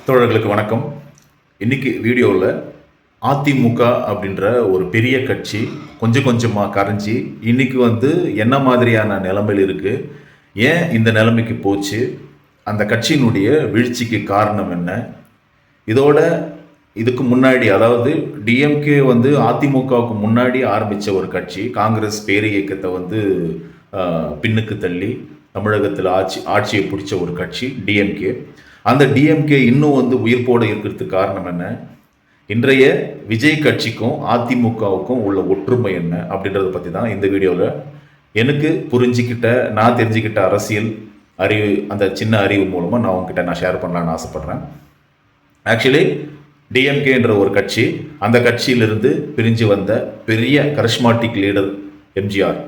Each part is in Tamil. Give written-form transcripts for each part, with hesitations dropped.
தோழர்களுக்கு வணக்கம். இன்னைக்கு வீடியோவில் அதிமுக அப்படின்ற ஒரு பெரிய கட்சி கொஞ்சம் கொஞ்சமாக கரைஞ்சி இன்னைக்கு என்ன மாதிரியான நிலைமையில் இருக்குது, ஏன் இந்த நிலைமைக்கு போச்சு, அந்த கட்சியினுடைய வீழ்ச்சிக்கு காரணம் என்ன, இதோட இதுக்கு முன்னாடி அதாவது டிஎம்கே அதிமுகவுக்கு முன்னாடி ஆரம்பித்த ஒரு கட்சி, காங்கிரஸ் பேர் இயக்கத்தை பின்னுக்கு தள்ளி தமிழகத்தில் ஆட்சியை பிடிச்ச ஒரு கட்சி டிஎம்கே. அந்த டிஎம்கே இன்னும் உயிர்ப்போடு இருக்கிறதுக்கு காரணம் என்ன, இன்றைய விஜய் கட்சிக்கும் அதிமுகவுக்கும் உள்ள ஒற்றுமை என்ன அப்படின்றத பற்றி தான் இந்த வீடியோவில் எனக்கு நான் தெரிஞ்சுக்கிட்ட அரசியல் அறிவு, அந்த சின்ன அறிவு மூலமாக நான் உங்ககிட்ட ஷேர் பண்ணலான்னு ஆசைப்பட்றேன். ஆக்சுவலி டிஎம்கேன்ற ஒரு கட்சி, அந்த கட்சியிலிருந்து பிரிஞ்சு வந்த பெரிய கரிஸ்மாட்டிக் லீடர் எம்ஜிஆர்,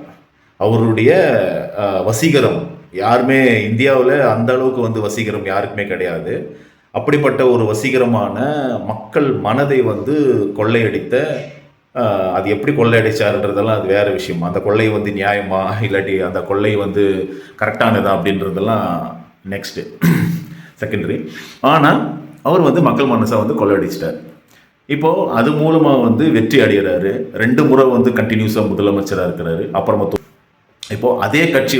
அவருடைய வசீகரம் யாருமே இந்தியாவில் அந்த அளவுக்கு வசீகரம் யாருக்குமே கிடையாது. அப்படிப்பட்ட ஒரு வசீகரமான மக்கள் மனதை கொள்ளையடித்த, அது எப்படி கொள்ளையடிச்சாருன்றதெல்லாம் அது வேறு விஷயம். அந்த கொள்ளை நியாயமா இல்லாட்டி அந்த கொள்ளை கரெக்டானதா அப்படின்றதெல்லாம் நெக்ஸ்ட்டு செகண்டரி. ஆனால் அவர் மக்கள் மனசை கொள்ளையடிச்சிட்டார். இப்போது அது மூலமாக வெற்றி அடைகிறாரு. 2 முறை கண்டினியூஸாக முதலமைச்சராக இருக்கிறாரு. அப்புறமா இப்போது அதே கட்சி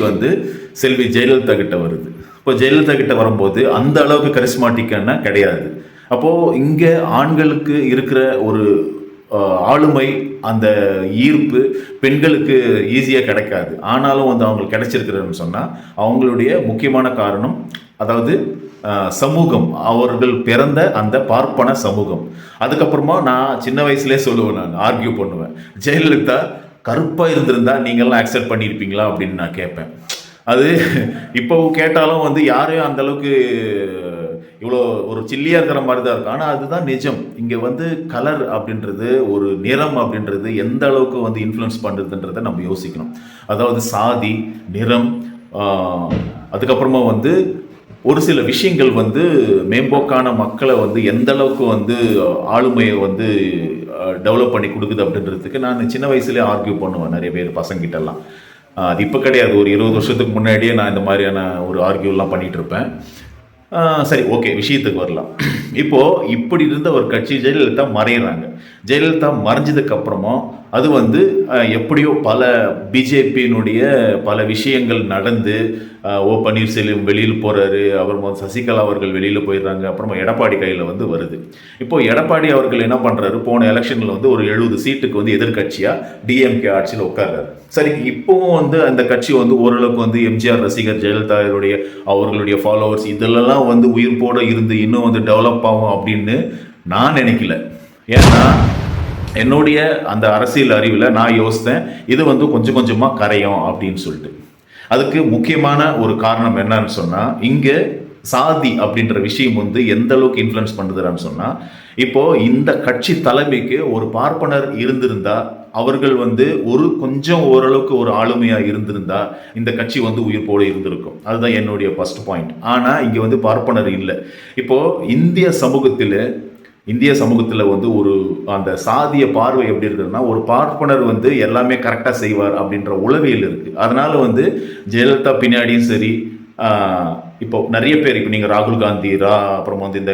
செல்வி ஜெயலலிதா கிட்ட வருது. இப்போ ஜெயலலிதா கிட்ட வரும்போது அந்த அளவுக்கு கரிஸ்மாட்டிக்கான கிடையாது. அப்போது இங்கே ஆண்களுக்கு இருக்கிற ஒரு ஆளுமை, அந்த ஈர்ப்பு பெண்களுக்கு ஈஸியாக கிடைக்காது. ஆனாலும் அவங்களுக்கு கிடைச்சிருக்கிறதுன்னு சொன்னால் அவங்களுடைய முக்கியமான காரணம், அதாவது சமூகம், அவர்கள் பிறந்த அந்த பார்ப்பன சமூகம். அதுக்கப்புறமா நான் சின்ன வயசுலேயே சொல்லுவேன், நான் ஆர்கியூ பண்ணுவேன், ஜெயலலிதா கருப்பாக இருந்திருந்தா நீங்கள்லாம் அக்செப்ட் பண்ணியிருப்பீங்களா அப்படின்னு நான் கேட்பேன். அது இப்போ கேட்டாலும் யாரையும் அந்தளவுக்கு இவ்வளோ ஒரு சில்லியாக இருக்கிற மாதிரி தான் இருக்கும். ஆனால் அதுதான் நிஜம். இங்கே கலர் அப்படின்றது, ஒரு நிறம் அப்படின்றது எந்த அளவுக்கு இன்ஃப்ளூயன்ஸ் பண்ணுறதுன்றதை நம்ம யோசிக்கணும். அதாவது சாதி, நிறம், அதுக்கப்புறமா ஒரு சில விஷயங்கள் மேம்போக்கான மக்களை எந்த அளவுக்கு ஆளுமையை டெவலப் பண்ணி கொடுக்குது அப்படின்றதுக்கு நான் சின்ன வயசுலேயே ஆர்கியூ பண்ணுவேன் நிறைய பேர் பசங்கிட்டெல்லாம். அது இப்போ கிடையாது, ஒரு 20 வருஷத்துக்கு முன்னாடியே நான் இந்த மாதிரியான ஒரு ஆர்கியூலாம் பண்ணிகிட்டு இருப்பேன். சரி, ஓகே, விஷயத்துக்கு வரலாம். இப்போது இப்படி இருந்த ஒரு கட்சி ஜெயலலிதா மறையிறாங்க. ஜெயலலிதா மறைஞ்சதுக்கப்புறமா அது எப்படியோ பல பிஜேபியினுடைய பல விஷயங்கள் நடந்து, ஓ பன்னீர்செல்வம் வெளியில் போகிறாரு, அப்புறமா சசிகலா அவர்கள் வெளியில் போயிடுறாங்க, அப்புறமா எடப்பாடி கையில் வருது. இப்போது எடப்பாடி அவர்கள் என்ன பண்ணுறாரு, போன எலெக்ஷனில் ஒரு 70 சீட்டுக்கு எதிர்கட்சியாக டிஎம்கே ஆட்சியில் உட்கார்றாரு. சரி, இப்போவும் அந்த கட்சி ஓரளவுக்கு எம்ஜிஆர் ரசிகர், ஜெயலலிதா அவர்களுடைய ஃபாலோவர்ஸ் இதெல்லாம் உயிர்ப்போடு இருந்து இன்னும் டெவலப் ஆகும் அப்படின்னு நான் நினைக்கல. ஏன்னா என்னுடைய அந்த அரசியல் அறிவில் நான் யோசித்தேன், இது கொஞ்சம் கொஞ்சமாக கரையும் அப்படின்னு சொல்லிட்டு. அதுக்கு முக்கியமான ஒரு காரணம் என்னன்னு சொன்னால், இங்கே சாதி அப்படின்ற விஷயம் எந்த அளவுக்கு இன்ஃப்ளூயன்ஸ் பண்ணுதுன்னு சொன்னால், இப்போது இந்த கட்சி தலைமைக்கு ஒரு பார்ப்பனர் இருந்திருந்தா, அவர்கள் ஒரு கொஞ்சம் ஓரளவுக்கு ஒரு ஆளுமையாக இருந்திருந்தா இந்த கட்சி உயிர்ப்போடு இருந்திருக்கும். அதுதான் என்னுடைய ஃபர்ஸ்ட் பாயிண்ட். ஆனால் இங்கே பார்ப்பனர் இல்லை. இப்போது இந்திய சமூகத்தில் ஒரு அந்த சாதிய பார்வை எப்படி இருக்குதுன்னா, ஒரு பார்ப்பனர் எல்லாமே கரெக்டாக செய்வார் அப்படின்ற உளவியல் இருக்குது. அதனால் ஜெயலலிதா பின்னாடியும் சரி, இப்போ நிறைய பேர், இப்போ நீங்கள் ராகுல் காந்தி, அப்புறம் இந்த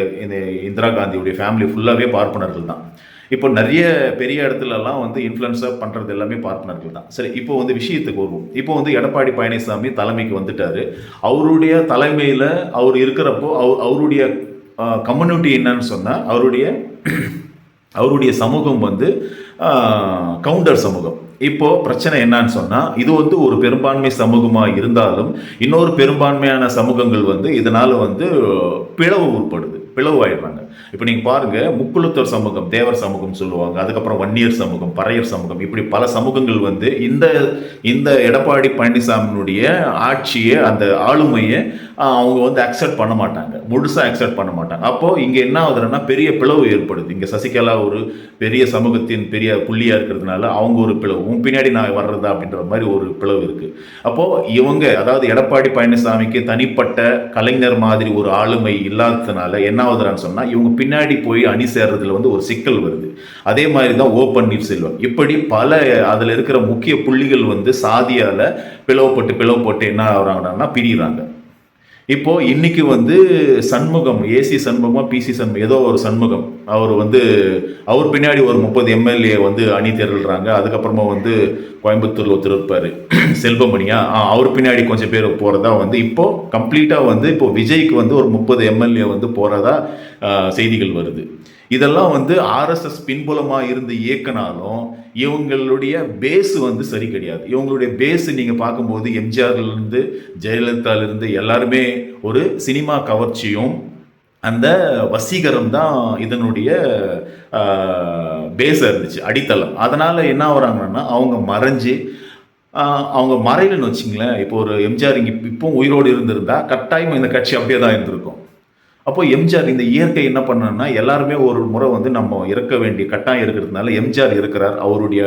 இந்திரா காந்தியுடைய ஃபேமிலி ஃபுல்லாகவே பார்ப்பனர்கள் தான். இப்போ நிறைய பெரிய இடத்துலலாம் இன்ஃப்ளூயன்ஸாக பண்ணுறது எல்லாமே பார்ப்பனர்கள் தான். சரி, இப்போ விஷயத்துக்கு வருவோம். இப்போ எடப்பாடி பழனிசாமி தலைமைக்கு வந்துட்டார். அவருடைய தலைமையில் அவர் இருக்கிறப்போ அவருடைய கம்யூனிட்டி என்னன்னு சொன்னால், அவருடைய சமூகம் கவுண்டர் சமூகம். இப்போது பிரச்சனை என்னன்னு சொன்னால், இது ஒரு பெரும்பான்மை சமூகமாக இருந்தாலும் இன்னொரு பெரும்பான்மையான சமூகங்கள் இதனால் பிளவாயிடுறாங்க. இப்போ நீங்கள் பாருங்கள், முக்குளத்தூர் சமூகம், தேவர் சமூகம் சொல்லுவாங்க, அதுக்கப்புறம் வன்னியர் சமூகம், பறையர் சமூகம், இப்படி பல சமூகங்கள் இந்த எடப்பாடி பழனிசாமியினுடைய ஆட்சியை, அந்த ஆளுமையை அவங்க அக்செப்ட் பண்ண மாட்டாங்க, முழுசாக அக்செப்ட் பண்ண மாட்டாங்க. அப்போது இங்கே என்ன ஆகுதுன்னா, பெரிய பிளவு ஏற்படுது. இங்கே சசிகலா ஒரு பெரிய சமூகத்தின் பெரிய புள்ளியாக இருக்கிறதுனால அவங்க ஒரு பிளவு, பின்னாடி நான் வர்றதா அப்படின்ற மாதிரி ஒரு பிளவு இருக்குது. அப்போது இவங்க, அதாவது எடப்பாடி பழனிசாமிக்கு தனிப்பட்ட கலைஞர் மாதிரி ஒரு ஆளுமை இல்லாததுனால என்ன ஆகுதுன்னு சொன்னால், இவங்க இவங்க பின்னாடி போய் அணி சேர்றதுல வந்து ஒரு சிக்கல் வருது. அதே மாதிரி தான் ஓ பன்னீர்செல்வம். இப்படி பல அதில் இருக்கிற முக்கிய புள்ளிகள் வந்து சாதியால் பிளவுபட்டு என்ன ஆகுறாங்கன்னா பிரிகிறாங்க. இப்போ இன்னைக்கு வந்து சண்முகம், ஏசி சண்முகமா பிசி சண்முகம், ஏதோ ஒரு சண்முகம், அவர் பின்னாடி ஒரு 30 எம்எல்ஏ வந்து அணி திரள்றாங்க. அதுக்கப்புறமா வந்து கோயம்புத்தூர்ல ஒருத்தர் இருப்பாரு செல்வமணியா, அவர் பின்னாடி கொஞ்சம் பேர் போறதா வந்து இப்போ கம்ப்ளீட்டா வந்து இப்போ விஜய்க்கு வந்து ஒரு 30 எம்எல்ஏ வந்து போறதா செய்திகள் வருது. இதெல்லாம் வந்து ஆர்எஸ்எஸ் பின்புலமா இருந்து இயக்கினாலும் இவங்களுடைய பேஸ் வந்து சரி கிடையாது. இவங்களுடைய பேஸ் நீங்க பார்க்கும்போது எம்ஜிஆர்ல இருந்து ஜெயலலிதால இருந்து எல்லாருமே ஒரு சினிமா கவர்ச்சியும் அந்த வசீகரம் தான் இதனுடைய பேஸாக இருந்துச்சு, அடித்தளம். அதனால என்ன ஆகுறாங்கன்னா அவங்க மறையிலன்னு வச்சிங்களேன். இப்போ ஒரு எம்ஜிஆர் இங்கே இப்போ உயிரோடு இருந்திருந்தா கட்டாயம் இந்த கட்சி அப்படியே தான் இருந்திருக்கும். அப்போ எம்ஜிஆர் இந்த இயற்கை என்ன பண்ணணும்னா எல்லாருமே ஒரு முறை வந்து நம்ம இறக்க வேண்டிய கட்டாயம் இருக்கிறதுனால எம்ஜிஆர் இருக்கிறார். அவருடைய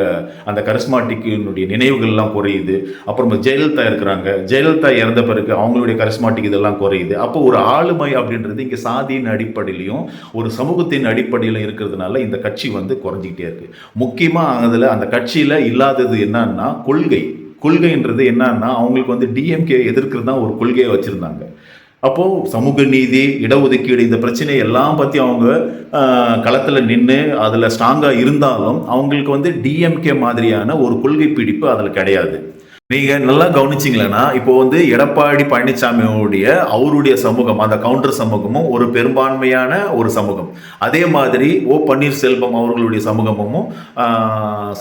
அந்த கரிஸ்மாட்டிக்கினுடைய நினைவுகள்லாம் குறையுது. அப்புறம் ஜெயலலிதா இருக்கிறாங்க. ஜெயலலிதா இறந்த பிறகு அவங்களுடைய கரிஸ்மாட்டிக் இதெல்லாம் குறையுது. அப்போ ஒரு ஆளுமை அப்படின்றது இங்கே சாதியின் அடிப்படையிலையும் ஒரு சமூகத்தின் அடிப்படையிலும் இருக்கிறதுனால இந்த கட்சி வந்து குறைஞ்சிக்கிட்டே இருக்கு. முக்கியமாக அதில் அந்த கட்சியில் இல்லாதது என்னன்னா கொள்கைன்றது என்னன்னா அவங்களுக்கு வந்து டிஎம்கே எதிர்க்கிறது தான் ஒரு கொள்கையை வச்சுருந்தாங்க. அப்போது சமூக நீதி, இடஒதுக்கீடு, இந்த பிரச்சனை எல்லாம் பற்றி அவங்க களத்தில் நின்று அதில் ஸ்ட்ராங்காக இருந்தாலும் அவங்களுக்கு வந்து டிஎம்கே மாதிரியான ஒரு கொள்கை பிடிப்பு அதில் கிடையாது. நீங்கள் நல்லா கவனிச்சிங்களேன்னா இப்போ வந்து எடப்பாடி பழனிசாமியோடைய அவருடைய சமூகம், அந்த கவுண்டர் சமூகமும் ஒரு பெரும்பான்மையான ஒரு சமூகம். அதே மாதிரி ஓ பன்னீர்செல்வம் அவர்களுடைய சமூகமும்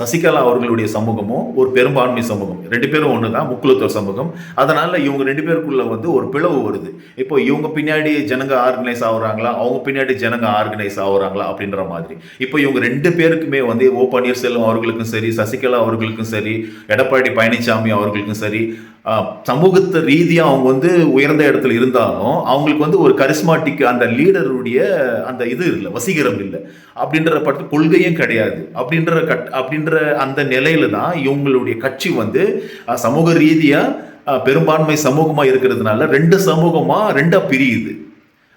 சசிகலா அவர்களுடைய சமூகமும் ஒரு பெரும்பான்மை சமூகம். 2 பேரும் ஒன்று தான், முக்குலத்தோர் சமூகம். அதனால் இவங்க 2 பேருக்குள்ள வந்து ஒரு பிளவு வருது. இப்போ இவங்க பின்னாடி ஜனங்க ஆர்கனைஸ் ஆகுறாங்களா, அவங்க பின்னாடி ஜனங்க ஆர்கனைஸ் ஆகுறாங்களா அப்படின்ற மாதிரி. இப்போ இவங்க 2 பேருக்குமே வந்து ஓ பன்னீர்செல்வம் அவர்களுக்கும் சரி, சசிகலா அவர்களுக்கும் சரி, எடப்பாடி பழனிசாமி அவர்களுக்கும் சரி, சமூகத்து ரீதியாக அவங்க வந்து உயர்ந்த இடத்துல இருந்தாலும் அவங்களுக்கு வந்து ஒரு கரிஸ்மாட்டிக் அந்த லீடருடைய அந்த இது இல்லை, வசீகரம் இல்லை அப்படின்ற பட்டு கொள்கையும் கிடையாது. அப்படின்ற அந்த நிலையில தான் இவங்களுடைய கட்சி வந்து சமூக ரீதியாக பெரும்பான்மை சமூகமாக இருக்கிறதுனால 2 சமூகமாக 2 பிரியுது.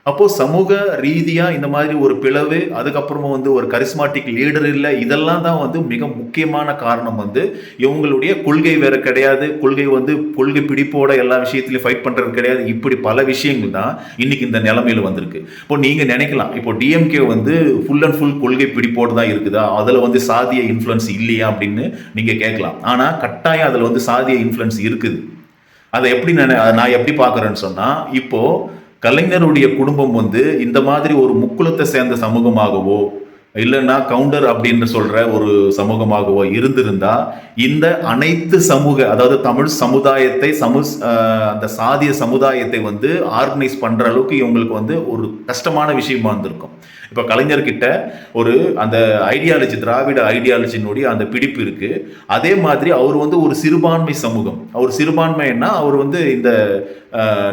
அப்போது சமூக ரீதியாக இந்த மாதிரி ஒரு பிளவு, அதுக்கப்புறமா வந்து ஒரு கரிஸ்மாட்டிக் லீடர் இல்லை, இதெல்லாம் தான் வந்து மிக முக்கியமான காரணம். வந்து இவங்களுடைய கொள்கை வேற கிடையாது, கொள்கை பிடிப்போட எல்லா விஷயத்திலையும் ஃபைட் பண்ணுறது கிடையாது. இப்படி பல விஷயங்கள் தான் இன்னைக்கு இந்த நிலைமையில் வந்திருக்கு. இப்போ நீங்கள் நினைக்கலாம், இப்போ டிஎம்கே வந்து ஃபுல் அண்ட் ஃபுல் கொள்கை பிடிப்போடு தான் இருக்குதா, அதில் வந்து சாதிய இன்ஃப்ளூயன்ஸ் இல்லையா அப்படின்னு நீங்கள் கேட்கலாம். ஆனால் கட்டாயம் அதில் வந்து சாதிய இன்ஃப்ளூயன்ஸ் இருக்குது. அதை எப்படி நான் எப்படி பார்க்குறேன்னு சொன்னால், இப்போது கலைஞருடைய குடும்பம் வந்து இந்த மாதிரி ஒரு முக்குலத்தை சேர்ந்த சமூகமாகவோ இல்லைன்னா கவுண்டர் அப்படின்னு சொல்ற ஒரு சமூகமாகவோ இருந்திருந்தா இந்த அனைத்து அதாவது தமிழ் சமுதாயத்தை அந்த சாதிய சமுதாயத்தை வந்து ஆர்கனைஸ் பண்ற அளவுக்கு இவங்களுக்கு வந்து ஒரு கஷ்டமான விஷயமா இருந்திருக்கும். இப்போ கலைஞர்கிட்ட ஒரு அந்த ஐடியாலஜி, திராவிட ஐடியாலஜினுடைய அந்த பிடிப்பு இருக்கு. அதே மாதிரி அவர் வந்து ஒரு சிறுபான்மை சமூகம். அவர் சிறுபான்மைன்னா அவர் வந்து இந்த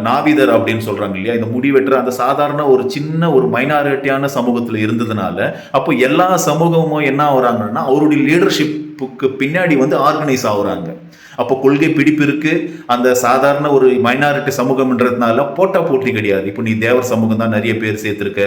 நாவிதர் அப்படின்னு சொல்றாங்க இல்லையா, இந்த முடிவெற்ற அந்த சாதாரண ஒரு சின்ன ஒரு மைனாரிட்டியான சமூகத்தில் இருந்ததுனால அப்போ எல்லா சமூகமும் என்ன ஆகுறாங்கன்னா அவருடைய லீடர்ஷிப்புக்கு பின்னாடி வந்து ஆர்கனைஸ் ஆகுறாங்க. அப்போ கொள்கை பிடிப்பு இருக்கு. அந்த சாதாரண ஒரு மைனாரிட்டி சமூகம்ன்றதுனால போட்டி கிடையாது. இப்போ நீ தேவர் சமூகம் தான் நிறைய பேர் சேர்த்திருக்க,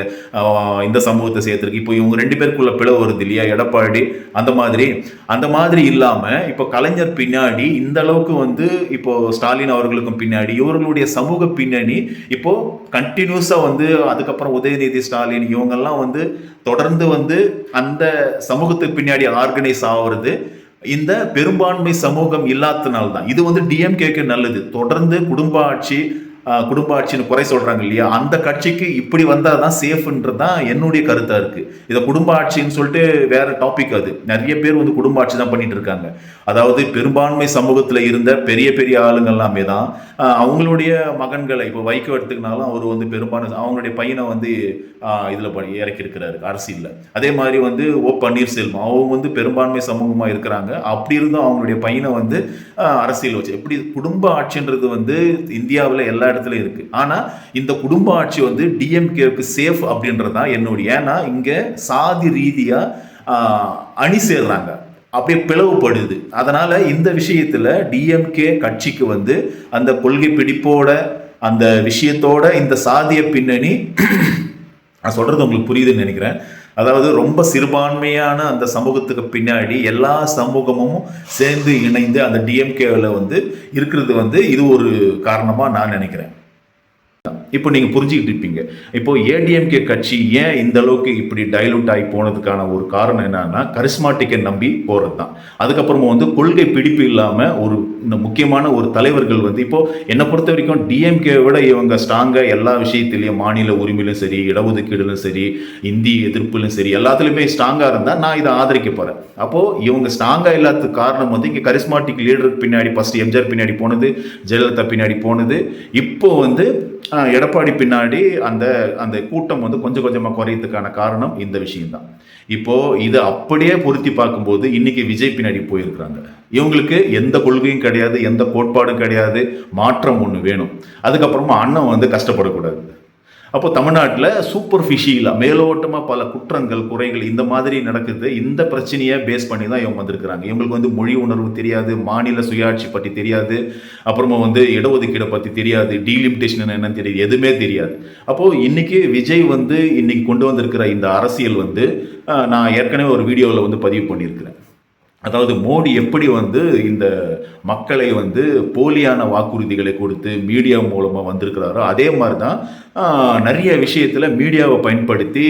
இந்த சமூகத்தை சேர்த்திருக்கு. இப்போ இவங்க 2 பேருக்குள்ள பிளவு வருது இல்லையா, எடப்பாடி அந்த மாதிரி இல்லாம இப்போ கலைஞர் பின்னாடி இந்த அளவுக்கு வந்து இப்போ ஸ்டாலின் அவர்களுக்கும் பின்னாடி இவர்களுடைய சமூக பின்னணி இப்போ கண்டினியூஸா வந்து அதுக்கப்புறம் உதயநிதி ஸ்டாலின் இவங்கெல்லாம் வந்து தொடர்ந்து வந்து அந்த சமூகத்துக்கு பின்னாடி ஆர்கனைஸ் ஆகுறது இந்த பெரும்பான்மை சமூகம் இல்லாதனால்தான். இது வந்து டிஎம்கேக்கு நல்லது. தொடர்ந்து குடும்ப ஆட்சின்னு குறை சொல்றாங்க இல்லையா, அந்த கட்சிக்கு இப்படி வந்தாதான் சேஃப்ன்றதான் என்னுடைய கருத்தா இருக்கு. இதை குடும்ப ஆட்சின்னு சொல்லிட்டு வேற டாபிக். அது நிறைய பேர் வந்து குடும்ப ஆட்சி தான் பண்ணிட்டு இருக்காங்க. அதாவது பெரும்பான்மை சமூகத்துல இருந்த பெரிய ஆளுங்க எல்லாமே தான் அவங்களுடைய மகன்களை, இப்போ வைகோ எடுத்துக்கினாலும் அவர் வந்து பெரும்பான்மை அவங்களுடைய பையனை வந்து இதுல இறக்கி இருக்கிறாரு அரசியல்ல. அதே மாதிரி வந்து ஓ பன்னீர்செல்வம் அவங்க வந்து பெரும்பான்மை சமூகமா இருக்கிறாங்க. அப்படி இருந்தும் அவங்களுடைய பையனை வந்து அரசியல் வச்சு எப்படி குடும்ப ஆட்சின்றது வந்து இந்தியாவில் எல்லா இடத்துலயும் இருக்கு. ஆனா இந்த குடும்ப ஆட்சி வந்து டிஎம்கேக்கு சேஃப் அப்படின்றதான் என்னுடைய. ஏன்னா இங்க சாதி ரீதியா அணி சேர்றாங்க, அப்படியே பிளவுபடுது. அதனால இந்த விஷயத்துல டிஎம்கே கட்சிக்கு வந்து அந்த கொள்கை பிடிப்போட அந்த விஷயத்தோட இந்த சாதிய பின்னணி நான் சொல்கிறது உங்களுக்கு புரியுதுன்னு நினைக்கிறேன். அதாவது ரொம்ப சிறுபான்மையான அந்த சமூகத்துக்கு பின்னாடி எல்லா சமூகமும் சேர்ந்து இணைந்து அந்த டிஎம்கேவில் வந்து இருக்கிறது வந்து இது ஒரு காரணமாக நான் நினைக்கிறேன். இப்போ நீங்கள் புரிஞ்சுக்கிட்டு இருப்பீங்க. இப்போ ஏடிஎம்கே கட்சி ஏன் இந்த அளவுக்கு இப்படி டைலூட் ஆகி போனதுக்கான ஒரு காரணம் என்னன்னா, கரிஸ்மாட்டிக்கை நம்பி போகிறது தான். அதுக்கப்புறமா வந்து கொள்கை பிடிப்பு இல்லாமல் ஒரு முக்கியமான ஒரு தலைவர்கள் வந்து இப்போ என்னை பொறுத்த வரைக்கும் டிஎம்கே விட இவங்க ஸ்ட்ராங்காக எல்லா விஷயத்திலையும் மாநில உரிமையிலும் சரி, இடஒதுக்கீடுலும் சரி, இந்தி எதிர்ப்புலும் சரி, எல்லாத்துலேயுமே ஸ்ட்ராங்காக இருந்தால் நான் இதை ஆதரிக்க போகிறேன். அப்போது இவங்க ஸ்ட்ராங்காக இல்லாததுக்கு காரணம் வந்து இங்கே கரிஸ்மாட்டிக் லீடருக்கு பின்னாடி ஃபஸ்ட்டு எம்ஜிஆர் பின்னாடி போனது, ஜெயலலிதா பின்னாடி போனது, இப்போ வந்து எடப்பாடி பின்னாடி அந்த அந்த கூட்டம் வந்து கொஞ்சம் கொஞ்சமாக குறையதுக்கான காரணம் இந்த விஷயம்தான். இப்போ இதை அப்படியே பொருத்தி பார்க்கும்போது இன்னைக்கு விஜய் பின்னாடி போயிருக்கிறாங்க. இவங்களுக்கு எந்த கொள்கையும் கிடையாது, எந்த கோட்பாடும் கிடையாது, மாற்றம் ஒன்று வேணும். அதுக்கப்புறமா அண்ணன் வந்து கஷ்டப்படக்கூடாது. அப்போ தமிழ்நாட்டில் சூப்பர்ஃபிஷியலாக மேலோட்டமாக பல குற்றங்கள் குறைகள் இந்த மாதிரி நடக்குது. இந்த பிரச்சனையை பேஸ் பண்ணி தான் இவங்க வந்திருக்கிறாங்க. இவங்களுக்கு வந்து மொழி உணர்வு தெரியாது, மாநில சுயாட்சி பற்றி தெரியாது, அப்புறமா வந்து இடஒதுக்கீடை பற்றி தெரியாது, டீலிமிட்டேஷன் என்னன்னு தெரியாது, எதுவுமே தெரியாது. அப்போது இன்னைக்கு விஜய் வந்து இன்னைக்கு கொண்டு வந்திருக்கிற இந்த அரசியல் வந்து நான் ஏற்கனவே ஒரு வீடியோவில் வந்து பதிவு பண்ணியிருக்கிறேன். அதாவது மோடி எப்படி வந்து இந்த மக்களை வந்து போலியான வாக்குறுதிகளை கொடுத்து மீடியா மூலமாக வந்திருக்கிறாரோ அதே மாதிரி தான் நிறைய விஷயத்தில் மீடியாவை பயன்படுத்தி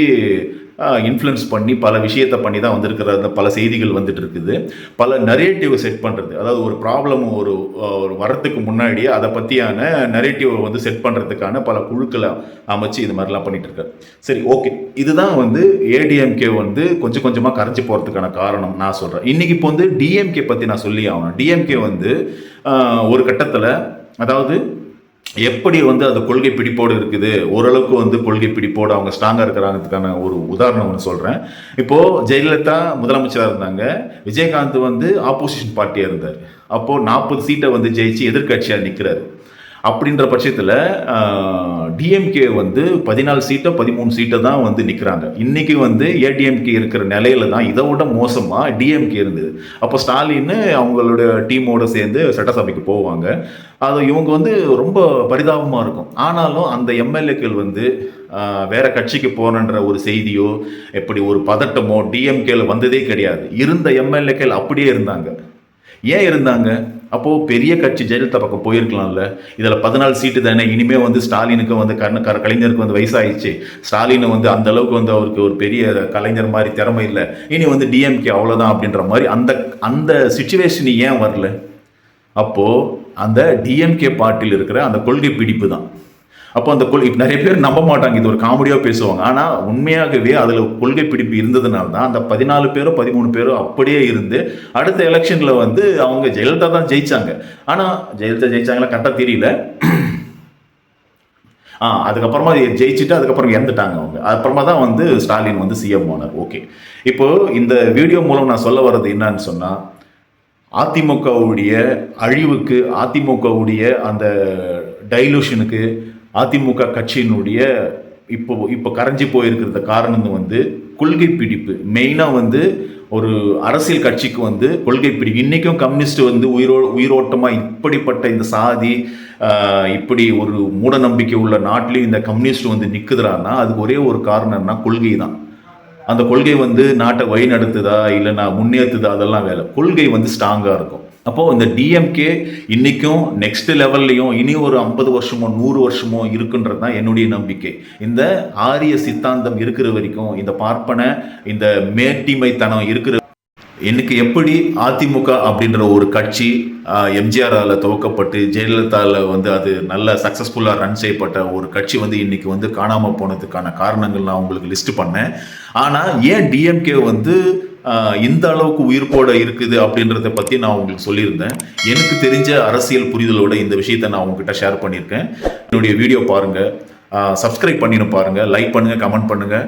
இன்ஃப்ளூயன்ஸ் பண்ணி பல விஷயத்தை பண்ணி தான் வந்திருக்கிற பல செய்திகள் வந்துட்டு இருக்குது. பல நரேட்டிவ் செட் பண்ணுறது, அதாவது ஒரு ப்ராப்ளம் ஒரு வரத்துக்கு முன்னாடியே அதை பற்றியான நரேட்டிவை வந்து செட் பண்ணுறதுக்கான பல குழுக்களை அமைச்சு இது மாதிரிலாம் பண்ணிட்டு இருக்காரு. சரி, ஓகே, இதுதான் வந்து ஏடிஎம்கே வந்து கொஞ்சம் கொஞ்சமாக கரைச்சி போகிறதுக்கான காரணம் நான் சொல்கிறேன். இன்றைக்கி இப்போ வந்து டிஎம்கே பற்றி நான் சொல்லி ஆகணும். டிஎம்கே வந்து ஒரு கட்டத்தில் அதாவது எப்படி வந்து அது கொள்கை பிடிப்போடு இருக்குது, ஓரளவுக்கு வந்து கொள்கை பிடிப்போடு அவங்க ஸ்ட்ராங்காக இருக்கிறாங்கிறதுக்கான ஒரு உதாரணம் ஒன்று சொல்கிறேன். இப்போது ஜெயலலிதா முதலமைச்சராக இருந்தாங்க, விஜயகாந்த் வந்து ஆப்போசிஷன் பார்ட்டியாக இருந்தார். அப்போது 40 சீட்டை வந்து ஜெயிச்சு எதிர்கட்சியாக நிற்கிறாரு. அப்படின்ற பட்சத்தில் டிஎம்கே வந்து 14 சீட்டோ 13 சீட்டை தான் வந்து நிற்கிறாங்க. இன்றைக்கி வந்து ஏடிஎம்கே இருக்கிற நிலையில தான் இதை விட மோசமாக டிஎம்கே இருந்தது. அப்போ ஸ்டாலின் அவங்களோட டீமோடு சேர்ந்து சட்டசபைக்கு போவாங்க. அது இவங்க வந்து ரொம்ப பரிதாபமாக இருக்கும். ஆனாலும் அந்த எம்எல்ஏக்கள் வந்து வேற கட்சிக்கு போனன்ற ஒரு செய்தியோ எப்படி ஒரு பதட்டமோ டிஎம்கேல வந்ததே கிடையாது. இருந்த எம்எல்ஏக்கள் அப்படியே இருந்தாங்க. ஏன் இருந்தாங்க? அப்போது பெரிய கட்சி ஜெயலலிதா பக்கம் போயிருக்கலாம்ல. இதில் 14 சீட்டு தானே, இனிமேல் வந்து ஸ்டாலினுக்கு வந்து கலைஞருக்கு வந்து வயசாகிடுச்சு, ஸ்டாலின் வந்து அந்த அளவுக்கு வந்து அவருக்கு ஒரு பெரிய கலைஞர் மாதிரி திறமை இல்லை, இனி வந்து டிஎம்கே அவ்வளோதான் அப்படின்ற மாதிரி அந்த அந்த சிச்சுவேஷன் ஏன் வரல? அப்போது அந்த டிஎம்கே பார்ட்டியில் இருக்கிற அந்த கொள்கை பிடிப்பு தான். அப்போ அந்த நிறைய பேர் நம்ப மாட்டாங்க, இது ஒரு காமெடியாக பேசுவாங்க. ஆனால் உண்மையாகவே அதில் கொள்கை பிடிப்பு இருந்ததுனால தான் அந்த 14 பேரோ 13 பேரோ அப்படியே இருந்து அடுத்த எலெக்ஷனில் வந்து அவங்க ஜெயலலிதா தான் ஜெயிச்சாங்க. ஆனால் ஜெயலலிதா ஜெயிச்சாங்களா கரெக்டாக தெரியல. அதுக்கப்புறமா ஜெயிச்சுட்டு அதுக்கப்புறம் இறந்துட்டாங்க அவங்க. அப்புறமா தான் வந்து ஸ்டாலின் வந்து சிஎம் ஆனார். ஓகே, இப்போது இந்த வீடியோ மூலம் நான் சொல்ல வர்றது என்னன்னு சொன்னால், அதிமுகவுடைய அழிவுக்கு, அதிமுகவுடைய அந்த டைலூஷனுக்கு, அதிமுக கட்சியினுடைய இப்போ கரைஞ்சி போயிருக்கிற காரணம் வந்து கொள்கை பிடிப்பு. மெயினாக வந்து ஒரு அரசியல் கட்சிக்கு வந்து கொள்கை பிடிப்பு. இன்றைக்கும் கம்யூனிஸ்ட் வந்து உயிரோட்டமாக இப்படிப்பட்ட இந்த சாதி இப்படி ஒரு மூட நம்பிக்கை உள்ள நாட்டிலையும் இந்த கம்யூனிஸ்ட் வந்து நிற்குதுறான்னா அதுக்கு ஒரே ஒரு காரணம்னா கொள்கை தான். அந்த கொள்கை வந்து நாட்டை வழி நடத்துதா இல்லைன்னா முன்னேற்றுதா, அதெல்லாம் வேலை. கொள்கை வந்து ஸ்ட்ராங்காக இருக்கும். அப்போது இந்த டிஎம்கே இன்றைக்கும் நெக்ஸ்ட் லெவல்லையும் இனி ஒரு 50 வருஷமோ 100 வருஷமோ இருக்குன்றது தான் என்னுடைய நம்பிக்கை. இந்த ஆரிய சித்தாந்தம் இருக்கிற வரைக்கும், இந்த பார்ப்பன இந்த மேட்டிமைத்தனம் இருக்கிற எனக்கு எப்படி அதிமுக அப்படின்ற ஒரு கட்சி எம்ஜிஆரால் துவக்கப்பட்டு ஜெயலலிதாவில் வந்து அது நல்ல சக்ஸஸ்ஃபுல்லாக ரன் செய்யப்பட்ட ஒரு கட்சி வந்து இன்றைக்கி வந்து காணாமல் போனதுக்கான காரணங்கள் நான் உங்களுக்கு லிஸ்ட் பண்ணேன். ஆனால் ஏன் டிஎம்கே வந்து இந்த அளவுக்கு உயிர்ப்போட இருக்குது அப்படின்றத பற்றி நான் உங்களுக்கு சொல்லியிருந்தேன். எனக்கு தெரிஞ்ச அரசியல் புரிதலோட இந்த விஷயத்தை நான் உங்ககிட்ட ஷேர் பண்ணியிருக்கேன். என்னுடைய வீடியோ பாருங்கள், சப்ஸ்கிரைப் பண்ணின்னு பாருங்கள், லைக் பண்ணுங்கள், கமெண்ட் பண்ணுங்கள்.